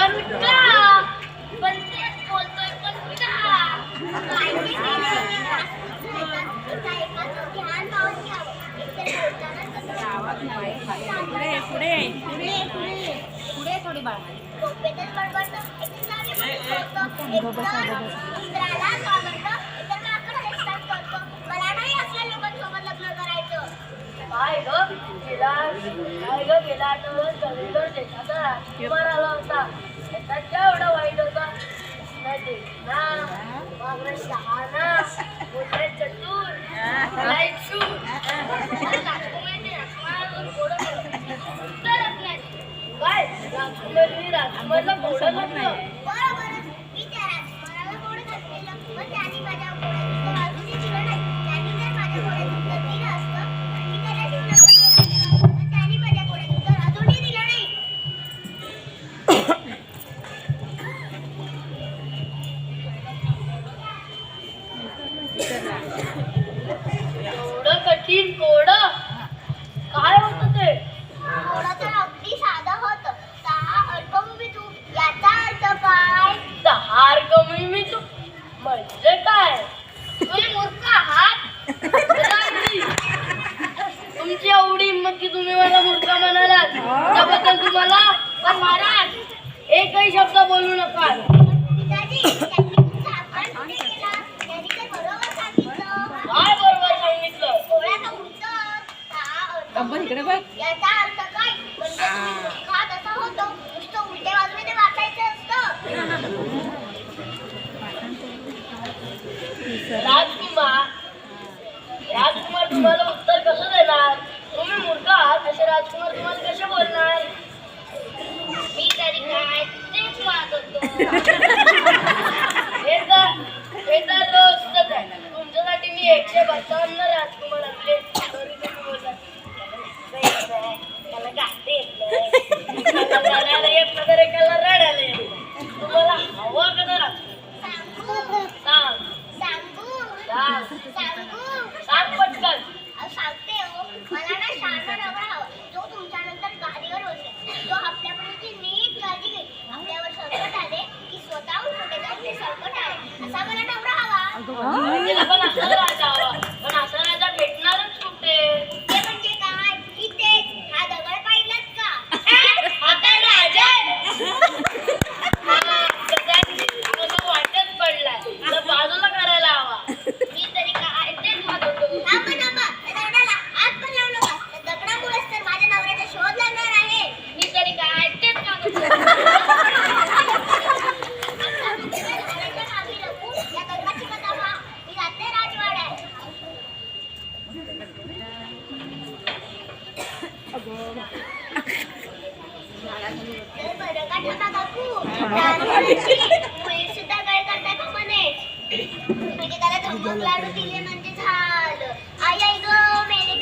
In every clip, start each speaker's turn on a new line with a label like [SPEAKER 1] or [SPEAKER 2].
[SPEAKER 1] पण का? पण तेच बोलतोय पण का? काय की
[SPEAKER 2] पुढे थोडी बाळ
[SPEAKER 1] गेला आठवड्यात गणेशगड देशाचा राजकुमार आला होता. त्याचा केवढा वाईट होता. मागणं शहाणा, बोलणे चतुर, लाईटसूर. काय राजकुमारीने राजकुमारला घोडं घातलं. मी त्या राजकुमाराला घोडं घातलेलं, पण त्यांनी माझ्या घोड्याची बाजूने दिलं नाही. त्यांनी जर माझ्या घोड्याचं उत्तर दिलं असतं तर मी त्याला दिलं असतं. पण त्यांनी माझ्या घोड्याचं उत्तर अजूनही दिलं नाही. एवढं कठीण घोडं काय होतं ते? घोडं तर अगदी साधं होतं. 10 अर्कमितू. याचा अर्थ काय? 10 अर्कमितू म्हणजे काय? तुम्ही मूर्ख आहात. तुमची एवढी हिंमत की तुम्ही मला मूर्ख म्हणालात. त्याबद्दल तुम्हाला पण महाराज एकही शब्द बोलू नका. काय बरोबर सांगितलं?
[SPEAKER 2] इकडे बघ.
[SPEAKER 1] याचा अर्थ काय? म्हणजे खात असा होतो. नुसतं उलट्या बाजूने वाचायचं असतं. राजकुमार तुम्हाला उत्तर कसं देणार? तुम्ही मूर्ख आहात असे राजकुमार तुम्हाला कसे बोलणार? मी तरी काय तेच वाद होतो. हे तर रोजच आहे. तुमच्यासाठी मी 152 राजकुमार आणले तरी तुम्ही बोलतात त्याला गाते येत नाही. रडायला येत नाही तर एकाला रडायला येत. तुम्हाला हवा कसं सांग पटकन. सांगते हो. मला ना शहाणा नवरा हवा, जो तुमच्यानंतर गाडीवर बसेल, जो आपल्यापर्यंत नीट काळजी घेईल. आपल्यावर संकट आले की स्वतःहून पुढे जाऊन ते संकट आले असा मला नवरा हवा. तिला पण असा राजा हवा. पण असा राजा भेटणारच कुठे? ते म्हणजे काय? इथेच. हा दगड पाहिलात का? हा काय राजा आहे? वाटत पडलाय. त्याला बाजूला करायला हवा. मी तरी काय तेच म्हणत होतो. थांबा. त्या दगडाला हात पण लावू नका. त्या दगडामुळेच तर माझ्या नवऱ्याचा शोध लागणार आहे. मी तरी काय तेच म्हणत होतो. या दगडाची कथा पहा. मी जाते राजवाड्यात. बरं का ठेवा काकू. सुद्धा काय करताय का म्हणे. म्हणजे त्याला धमक लाडू दिले म्हणजे झालं. आई ग मेले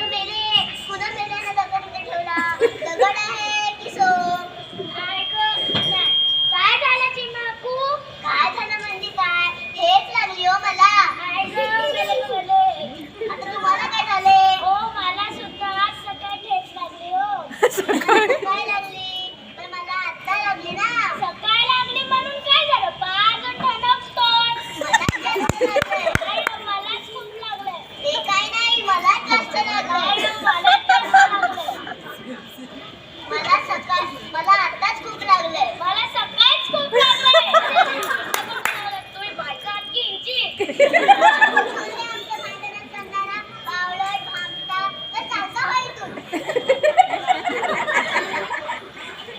[SPEAKER 1] पुन्हा मेल्यानं दगड इथे ठेवला. दगड आहे की सोम? काय झालं चिमाकू? काय झालं म्हणजे काय? हेच लागली हो मला. आता तुम्हाला काय झाले? हो मला सुद्धा आज सकाळी ठेच लागली हो. काय लागली? पण मला आता लागली ना. सकाळी लागली म्हणून काय झालं? पाच ठणकतोय. मलाच खूप लागलंय. ते काय नाही मलाच जास्त लागलंय. मला आताच खूप लागलंय. मला सकाळीच खूप लागलंय. तुम्ही बायका आहात की इंची? आमच्या भांडणात करणारा बावळट भामटा तर चालता हो इथून.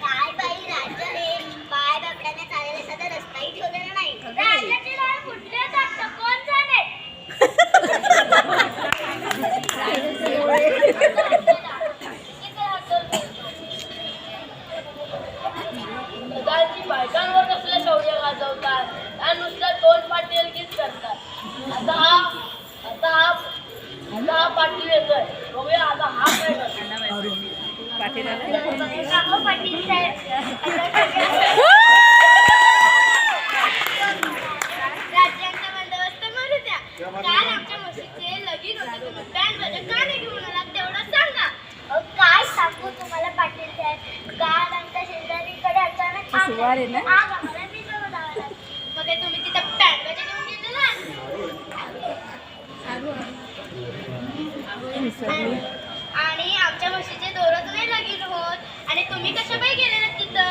[SPEAKER 1] काय बाई राज्य हे. पाय बापड्याने चालायला साधा रस्ताही ठेवलेला नाही. राज्याचे लोक कुठले जातात कोण जाणे. बायकांवर कसले शौर्य गाजवतात. त्या नुसत्या दोन पाटीलकीच करतात. आता हा पाटील येतोय. बघूया आता हा काय करतो. पाटील साहेब राज्यांचा बंदोबस्त करू द्या. काल आमच्या मशीदचे लगीन होते. तुम्ही बँड बाजा का नाही घेऊन आलात तेवढं सांगा. काय सांगू तुम्हाला पाटील साहेब. काल आमच्या शेजारीकडे अचानक
[SPEAKER 2] तलवार आहे ना
[SPEAKER 1] मला मी जवळ लावायला. मग काय तुम्ही तिथं बँडवाजा घेऊन गेलेला
[SPEAKER 2] विसरली.
[SPEAKER 1] आणि आमच्या म्हशीचे दोरच नाही लगीन होत आणि तुम्ही कशा पायी गेलेला तिथं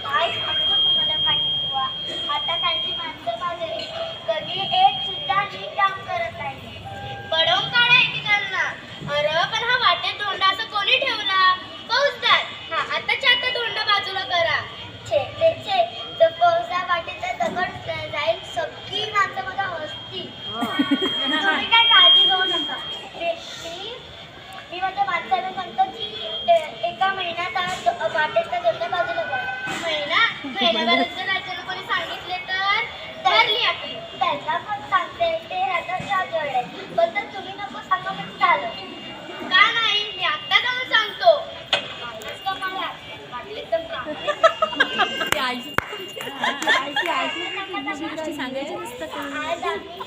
[SPEAKER 1] काय सांगतो तुम्हाला पाठवा. आता कालची माणसं माझे कधी एक सुद्धा नीट काम करत नाही. पडवून काढा एकेकांना. अरे पण हा वाटेत धोंडा असं कोणी ठेवला. फौजदार. हा आताच्या आता धोंडा बाजूला करा. छे जर फौजदार वाटेचा दगड जाईल सगळी माणसं मला हसतील. तुम्ही काय काळजी घेऊ नका. मी माझ्या माणसाला सांगतो की एका महिन्यात वाटेचा धोंडा बाजूला करा. महिन्याभरात जर राज्यानं कोणी सांगितले तर धरली आपली. त्याला पण सांगते ते राजाच्या जवळ आहे. पण जर तुम्ही नको सांगा पण चालेल. का नाही मी आत्ता जाऊन सांगतो. मला वाटले तर
[SPEAKER 2] ती आईची सांगायची नसतं का?
[SPEAKER 1] आज आम्ही